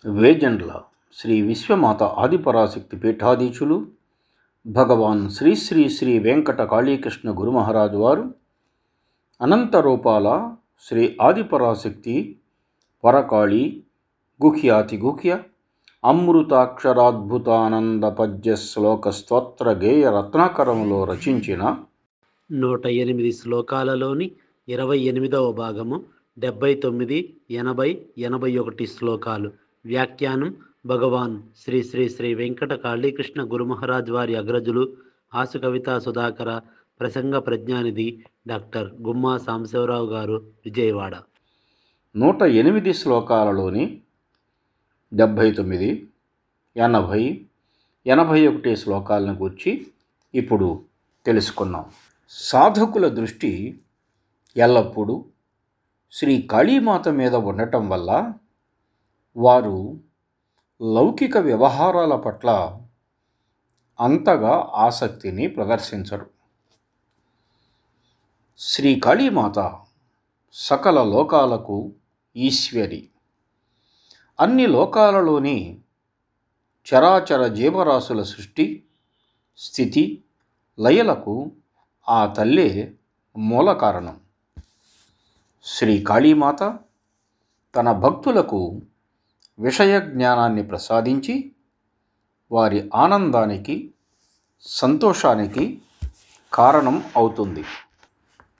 వేజండ్ల శ్రీ విశ్వమాత ఆదిపరాశక్తి పీఠాధీశులు భగవాన్ శ్రీ శ్రీ శ్రీ వెంకట కాళీకృష్ణ గురుమహారాజు వారు అనంత రూపాల శ్రీ ఆదిపరాశక్తి పరకాళి గుహ్యాతి గుహ్య అమృతాక్షరాద్భుతానంద పద్య శ్లోక స్తోత్ర గేయ రత్నాకరంలో రచించిన 108 శ్లోకాలలోని 28వ భాగము 79, 80, 81 శ్లోకాలు. వ్యాఖ్యానం భగవాన్ శ్రీ శ్రీ శ్రీ వెంకట కాళీకృష్ణ గురుమహారాజ్ వారి అగ్రజులు ఆసు కవితా సుధాకర ప్రసంగ ప్రజ్ఞానిధి డాక్టర్ గుమ్మా సాంబశివరావు గారు, విజయవాడ. 108 శ్లోకాలలోని 79, 80, 81 శ్లోకాలను గురించి ఇప్పుడు తెలుసుకున్నాం. సాధకుల దృష్టి ఎల్లప్పుడూ శ్రీ కాళీమాత మీద ఉండటం వల్ల వారు లౌకిక వ్యవహారాల పట్ల అంతగా ఆసక్తిని ప్రదర్శించరు. శ్రీ కాళీమాత సకల లోకాలకు ఈశ్వరి. అన్ని లోకాలలోని చరాచర జీవరాశుల సృష్టి, స్థితి, లయలకు ఆ తల్లే మూల కారణం. శ్రీ కాళీమాత తన భక్తులకు విషయ జ్ఞానాన్ని ప్రసాదించి వారి ఆనందానికి, సంతోషానికి కారణం అవుతుంది.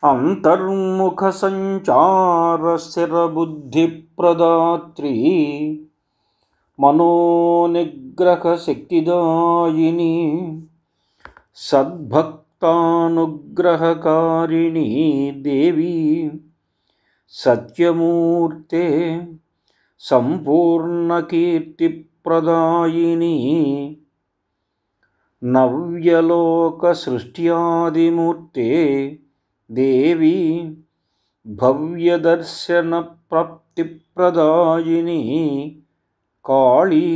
అంతర్ముఖ సంచార స్థిర బుద్ధి ప్రదాత్రి మనోనిగ్రహ శక్తిదాయిని సద్భక్తానుగ్రహకారిణి దేవి సత్యమూర్తే సంపూర్ణ కీర్తి ప్రదాయిని నవ్యలోక సృష్ట్యాదిమూర్తే దేవి భవ్యదర్శన ప్రాప్తి ప్రదాయిని కాళీ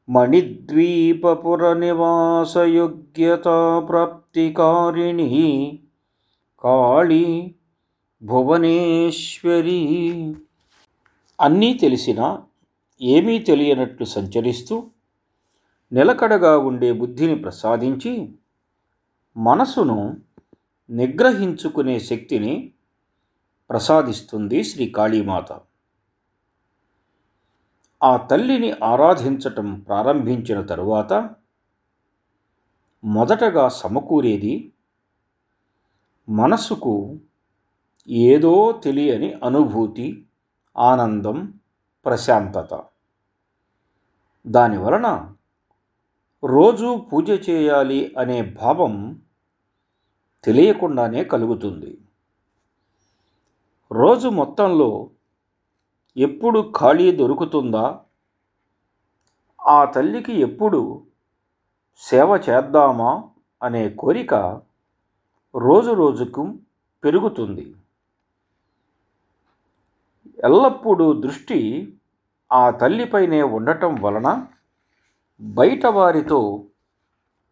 మణిద్వీపపుర నివాసయోగ్యతా ప్రాప్తికారిణి కాళీ భువనేశ్వరి. అన్నీ తెలిసినా ఏమీ తెలియనట్లు సంచరిస్తూ నిలకడగా ఉండే బుద్ధిని ప్రసాదించి మనసును నిగ్రహించుకునే శక్తిని ప్రసాదిస్తుంది శ్రీ కాళీమాత. ఆ తల్లిని ఆరాధించటం ప్రారంభించిన తరువాత మొదటగా సమకూరేది మనసుకు ఏదో తెలియని అనుభూతి, ఆనందం, ప్రశాంతత. దానివలన రోజూ పూజ చేయాలి అనే భావం తెలియకుండానే కలుగుతుంది. రోజు మొత్తంలో ఎప్పుడు ఖాళీ దొరుకుతుందా, ఆ తల్లికి ఎప్పుడు సేవ చేద్దామా అనే కోరిక రోజు రోజుకు పెరుగుతుంది. ఎల్లప్పుడూ దృష్టి ఆ తల్లిపైనే ఉండటం వలన బయట వారితో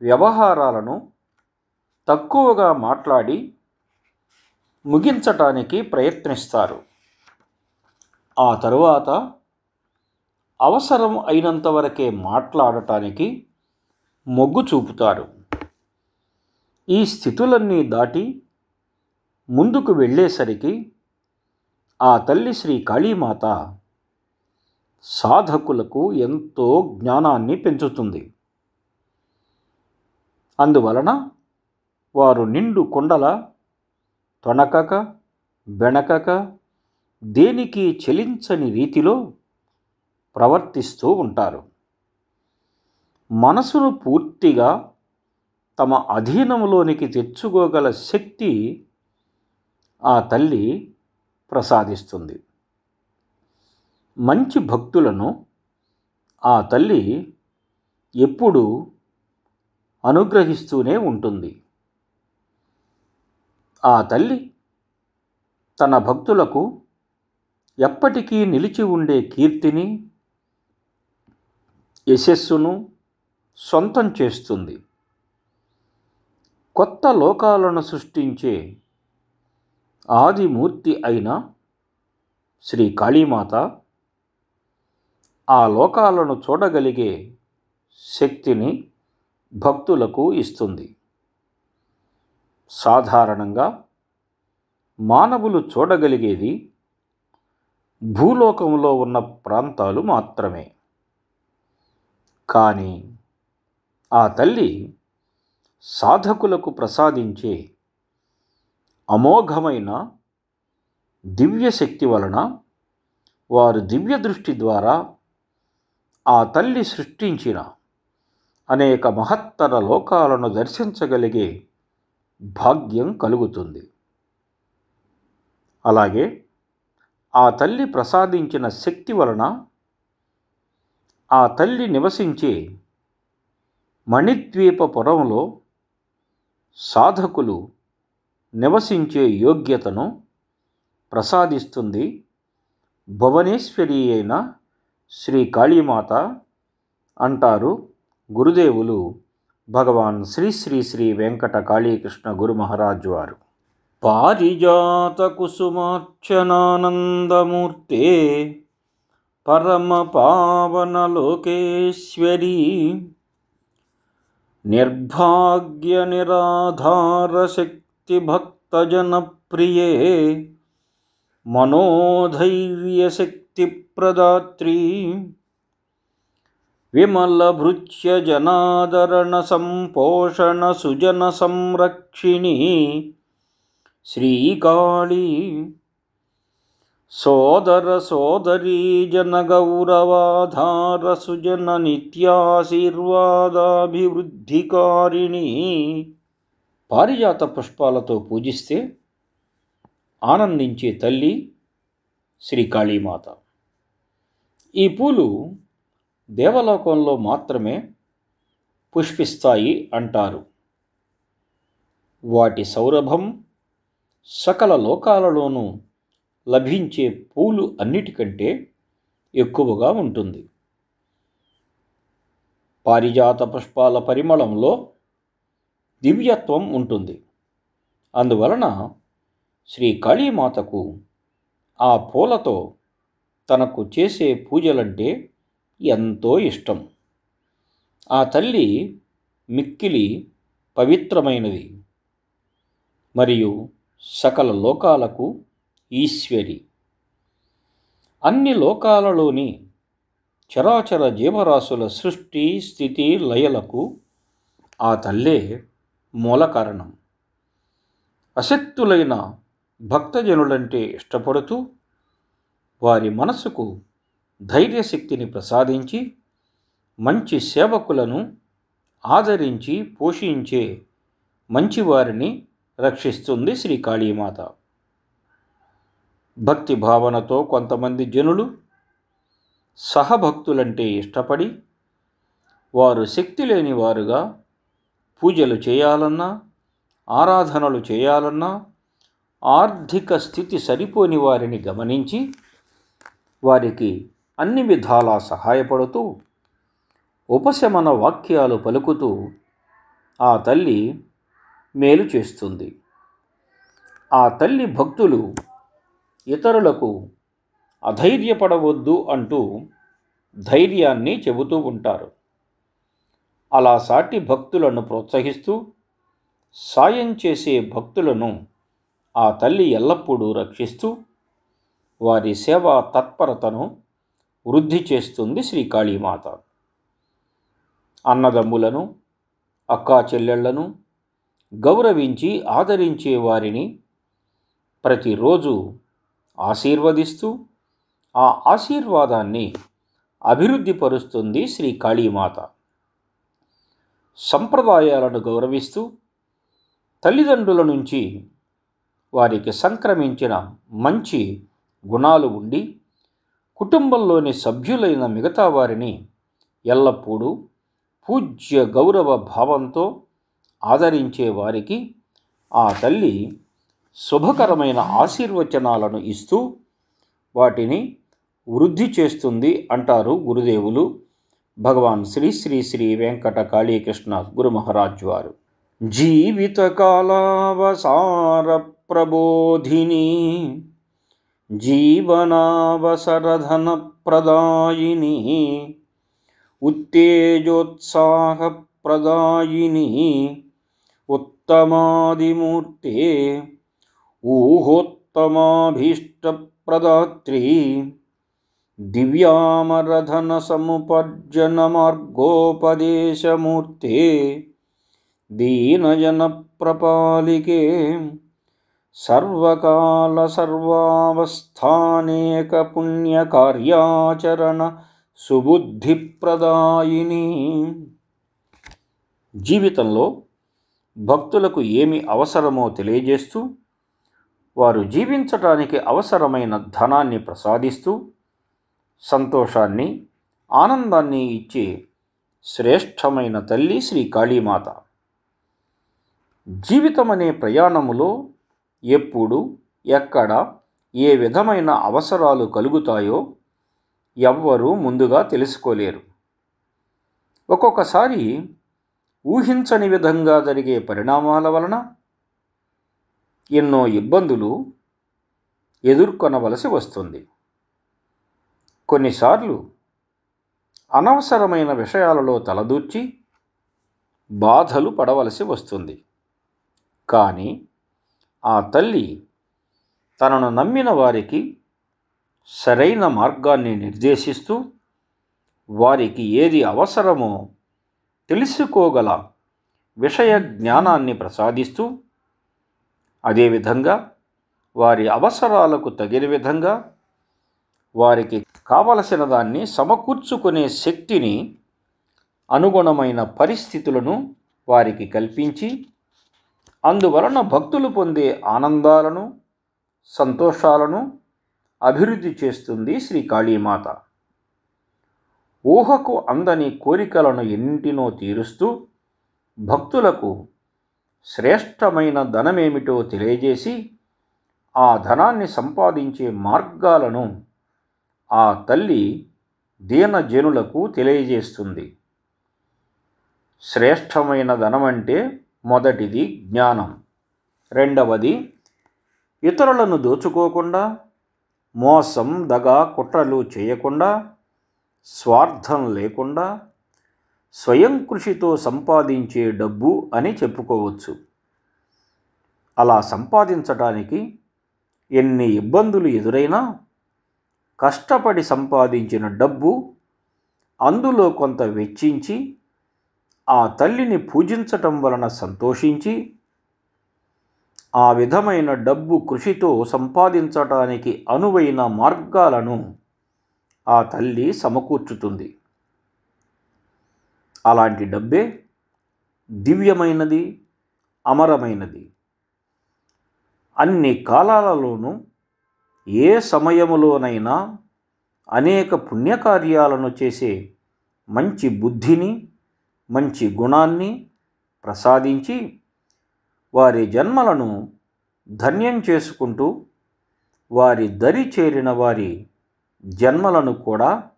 వ్యవహారాలను తక్కువగా మాట్లాడి ముగించటానికి ప్రయత్నిస్తారు. ఆ తరువాత అవసరం అయినంత వరకే మాట్లాడటానికి మొగ్గు చూపుతారు. ఈ స్థితులన్నీ దాటి ముందుకు వెళ్ళేసరికి ఆ తల్లి శ్రీ కాళీమాత సాధకులకు ఎంతో జ్ఞానాన్ని పెంచుతుంది. అందువలన వారు నిండు కొండల తొణకక బెణకక దేనికి చెలించని రీతిలో ప్రవర్తిస్తూ ఉంటారు. మనసును పూర్తిగా తమ అధీనంలోనికి తెచ్చుకోగల శక్తి ఆ తల్లి ప్రసాదిస్తుంది. మంచి భక్తులను ఆ తల్లి ఎప్పుడూ అనుగ్రహిస్తూనే ఉంటుంది. ఆ తల్లి తన భక్తులకు ఎప్పటికీ నిలిచి ఉండే కీర్తిని, యశస్సును సొంతం చేస్తుంది. కొత్త లోకాలను సృష్టించే ఆదిమూర్తి అయిన శ్రీ కాళీమాత ఆ లోకాలను చూడగలిగే శక్తిని భక్తులకు ఇస్తుంది. సాధారణంగా మానవులు చూడగలిగేది భూలోకంలో ఉన్న ప్రాంతాలు మాత్రమే. కానీ ఆ తల్లి సాధకులకు ప్రసాదించే అమోఘమైన దివ్యశక్తి వలన వారు దివ్య దృష్టి ద్వారా ఆ తల్లి సృష్టించిన అనేక మహత్తర లోకాలను దర్శించగలిగే భాగ్యం కలుగుతుంది. అలాగే ఆ తల్లి ప్రసాదించిన శక్తి వలన ఆ తల్లి నివసించే మణిద్వీపపురంలో సాధకులు నివసించే యోగ్యతను ప్రసాదిస్తుంది భువనేశ్వరి అయిన శ్రీ కాళీమాత అంటారు గురుదేవులు భగవాన్ శ్రీ శ్రీ శ్రీ వెంకట కాళీకృష్ణ గురు మహారాజ్ వారు. పారిజాత కుసుమార్చనానందమూర్తే పరమ పావన లోకేశ్వరీ నిర్భాగ్య నిరాధార శక్తి భక్తజన ప్రియే మనోధైర్య శక్తి ప్రదాత్రీ విమల భృత్య జనాదరణ సంపోషణ సుజన సంరక్షిణి శ్రీకాళీ సోదర సోదరీ జన గౌరవాధార సుజన నిత్యాశీర్వాదాభివృద్ధికారిణి. పారిజాత పుష్పాలతో పూజిస్తే ఆనందించే తల్లి శ్రీకాళీమాత. ఈ పూలు దేవలోకంలో మాత్రమే పుష్పిస్తాయి అంటారు. వాటి సౌరభం సకల లోకాలలోనూ లభించే పూలు అన్నిటికంటే ఎక్కువగా ఉంటుంది. పారిజాత పుష్పాల పరిమళంలో దివ్యత్వం ఉంటుంది. అందువలన శ్రీ కాళీమాతకు ఆ పూలతో తనకు చేసే పూజలంటే ఎంతో ఇష్టం. ఆ తల్లి మిక్కిలి పవిత్రమైనది మరియు సకల లోకాలకు ఈశ్వరి. అన్ని లోకాలలోని చరాచర జీవరాశుల సృష్టి స్థితి లయలకు ఆ తల్లే మూల కారణం. అశక్తులైన భక్తజనులంటే ఇష్టపడుతూ వారి మనసుకు ధైర్యశక్తిని ప్రసాదించి మంచి సేవకులను ఆదరించి పోషించే మంచివారిని రక్షిస్తుంది శ్రీ కాళీమాత. భక్తి భావనతో కొంతమంది జనులు సహభక్తులంటే ఇష్టపడి వారు శక్తి లేని వారుగా పూజలు చేయాలన్నా ఆరాధనలు చేయాలన్నా ఆర్థిక స్థితి సరిపోని వారిని గమనించి వారికి అన్ని విధాలా సహాయపడుతూ ఉపశమన వాక్యాలు పలుకుతూ ఆ తల్లి మేలు చేస్తుంది. ఆ తల్లి భక్తులు ఇతరులకు అధైర్యపడవద్దు అంటూ ధైర్యాన్ని చెబుతూ ఉంటారు. అలా సాటి భక్తులను ప్రోత్సహిస్తూ సాయం చేసే భక్తులను ఆ తల్లి ఎల్లప్పుడూ రక్షిస్తూ వారి సేవా తత్పరతను వృద్ధి చేస్తుంది శ్రీ కాళీమాత. అన్నదమ్ములను అక్కా చెల్లెళ్లను గౌరవించి ఆదరించే వారిని ప్రతిరోజు ఆశీర్వదిస్తూ ఆ ఆశీర్వాదాన్ని అభివృద్ధిపరుస్తుంది శ్రీ కాళీమాత. సంప్రదాయాలను గౌరవిస్తూ తల్లిదండ్రుల నుంచి వారికి సంక్రమించిన మంచి గుణాలు ఉండి కుటుంబంలోని సభ్యులైన మిగతా వారిని ఎల్లప్పుడూ పూజ్య గౌరవ భావంతో ఆదరించే వారికి ఆ తల్లి శుభకరమైన ఆశీర్వచనాలను ఇస్తూ వాటిని వృద్ధి చేస్తుంది అంటారు గురుదేవులు భగవాన్ శ్రీ శ్రీ శ్రీ వెంకట కాళీకృష్ణ గురు మహారాజ్ వారు. జీవితకాలావసార ప్రబోధిని జీవనావసరధన ప్రదాయిని ఉత్తేజోత్సాహప్రదాయిని ఉత్తమాదిమూర్తే ఊహోత్తమాభీష్టప్రదాత్రి దివ్యామరధన సముపర్జన మార్గోపదేశమూర్తే దీనజన ప్రపాలికే సర్వకాల సర్వావస్థానేక పుణ్యకార్యాచరణ సుబుద్ధిప్రదాయిని. జీవితంలో భక్తులకు ఏమి అవసరమో తెలియజేస్తూ వారు జీవించటానికి అవసరమైన ధనాన్ని ప్రసాదిస్తూ సంతోషాన్ని ఆనందాన్ని ఇచ్చే శ్రేష్టమైన తల్లి శ్రీ కాళీమాత. జీవితం అనే ప్రయాణములో ఎప్పుడు ఎక్కడ ఏ విధమైన అవసరాలు కలుగుతాయో ఎవ్వరూ ముందుగా తెలుసుకోలేరు. ఒక్కొక్కసారి ఊహించని విధంగా జరిగే పరిణామాల వలన ఎన్నో ఇబ్బందులు ఎదుర్కొనవలసి వస్తుంది. కొన్నిసార్లు అనవసరమైన విషయాలలో తలదూర్చి బాధలు పడవలసి వస్తుంది. కానీ ఆ తల్లి తనను నమ్మిన వారికి సరైన మార్గాన్ని నిర్దేశిస్తూ వారికి ఏది అవసరమో తెలుసుకోగల విషయ జ్ఞానాన్ని ప్రసాదిస్తూ అదేవిధంగా వారి అవసరాలకు తగిన విధంగా వారికి కావలసిన దాన్ని సమకూర్చుకునే శక్తిని, అనుగుణమైన పరిస్థితులను వారికి కల్పించి అందువలన భక్తులు పొందే ఆనందాలను సంతోషాలను అభివృద్ధి చేస్తుంది శ్రీ కాళీమాత. ఊహకు అందని కోరికలను ఎన్నింటినో తీరుస్తూ భక్తులకు శ్రేష్టమైన ధనమేమిటో తెలియజేసి ఆ ధనాన్ని సంపాదించే మార్గాలను ఆ తల్లి దీనజనులకు తెలియజేస్తుంది. శ్రేష్టమైన ధనం అంటే మొదటిది జ్ఞానం, రెండవది ఇతరులను దోచుకోకుండా, మోసం దగ కుట్రలు చేయకుండా, స్వార్థం లేకుండా స్వయం కృషితో సంపాదించే డబ్బు అని చెప్పుకోవచ్చు. అలా సంపాదించటానికి ఎన్ని ఇబ్బందులు ఎదురైనా కష్టపడి సంపాదించిన డబ్బు అందులో కొంత వెచ్చించి ఆ తల్లిని పూజించటం వలన సంతోషించి ఆ విధమైన డబ్బు కృషితో సంపాదించటానికి అనువైన మార్గాలను ఆ తల్లి సమకూర్చుతుంది. అలాంటి డబ్బే దివ్యమైనది, అమరమైనది. అన్ని కాలాలలోనూ ఏ సమయములోనైనా అనేక పుణ్యకార్యాలను చేసే మంచి బుద్ధిని, మంచి గుణాన్ని ప్రసాదించి వారి జన్మలను ధన్యం చేసుకుంటూ వారి దరి చేరిన వారి జన్మలను కూడా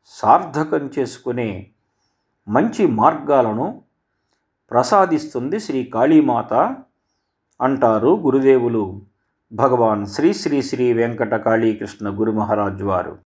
సార్థకం చేసుకునే మంచి మార్గాలను ప్రసాదిస్తుంది శ్రీ కాళీమాత అంటారు గురుదేవులు భగవాన్ శ్రీ శ్రీ శ్రీ వెంకట కాళీకృష్ణ గురు మహారాజ్ వారు.